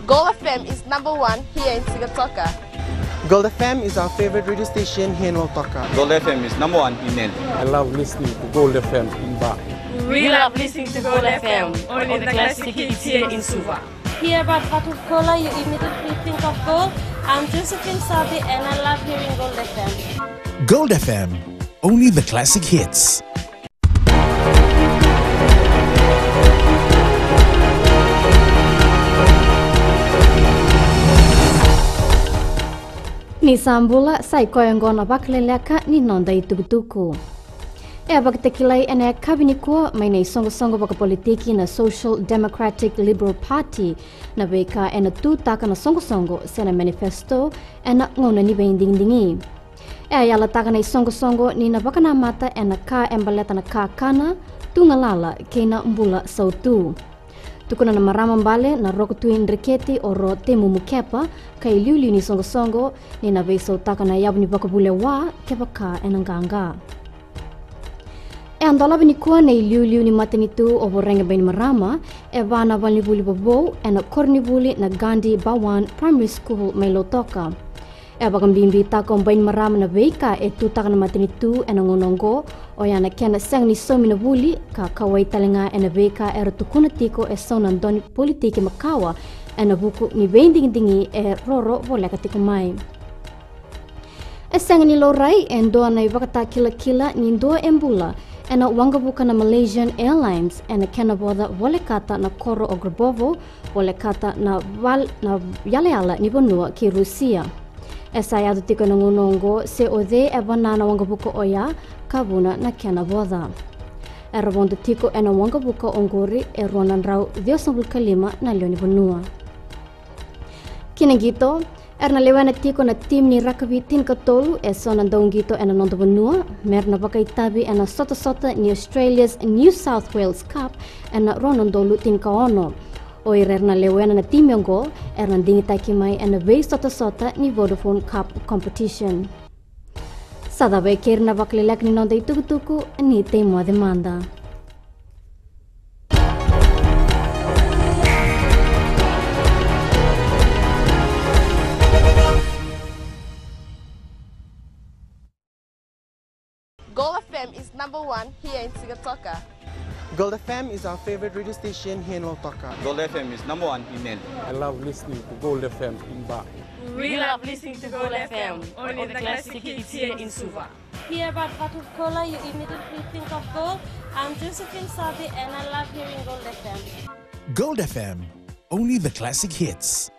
Gold FM is #1 here in Sigatoka. Gold FM is our favorite radio station here in Lautoka. Gold FM is #1 in Nel. I love listening to Gold FM in Ba. We love listening to Gold FM, only the classic hits here in Suva. Hear about Vakaleleka, you immediately think of gold. I'm Josephine Sabi and I love hearing Gold FM. Gold FM, only the classic hits. Ni sambula sai koyongona Vakaleleka ni nonda itugutuku. E baktekilai ene kabini ko mai nei songo baka politiki na Social Democratic Liberal Party na beka ena tu taka na songo sena manifesto ena ngona ni bendingi. E ayala taka nei songo ni na baka na mata ena ka embaleta na ka kana tungalala kena mbula sautu. Tukuna na marama mbale na roko tuin reketi oro temu mukepa kai liuli ni songo ni na beso taka na yabu ni baka bule wa kepa ka enanganga. E andola bini kua nei liuli ni matanitu o borenga bain marama e vana valni vuli babo e na korni vuli na Gandhi Bawan Primary School mai Lautoka. E bakam bimbi tako bain marama na veika e tu taka na matanitu e na ngonongo o yana kena sang ni somi na vuli ka kawai talenga e na veika e ratukuna tiko e saunan doni politiki makawa e na buku ni vendingi e roro voleka tiko mai. E sang ni lorai e ndoa na ivakata kila ni ndoa embula e na wangabuka na Malaysian Airlines e na kena boda volekata na koro o Grabovo volekata na yaleala ni bonua ki Rusia. E sayado tiko na ngunongo se ode e banana wangabuka oya kabuna na kena boda. E rabondo tiko e na wangabuka ongori e ronan rau 25 na leoni bonua. Kinagito, erna lewana tiko na tim ni rakabi tin katolu e sonan daungito e na nondo bonua, merna bakaitabi e na sota ni Australia's New South Wales Cup e na ronondolu tin kaono. O erna lewana na tim yongo, erna dingitaki mai e na vei sota ni Vodafone Cup competition. Sadabe kerna Vakaleleka ni nonda itugutuku ni teimo a demanda. Gold FM is #1 here in Sigatoka. Gold FM is our favorite radio station here in Lautoka. Gold FM is #1 in Nel. I love listening to Gold FM in Ba. We love listening to Gold FM, only the classic hits here in Suva. Hear about Vakaleleka, you immediately think of gold. I'm Josephine Sabi and I love hearing Gold FM. Gold FM, only the classic hits.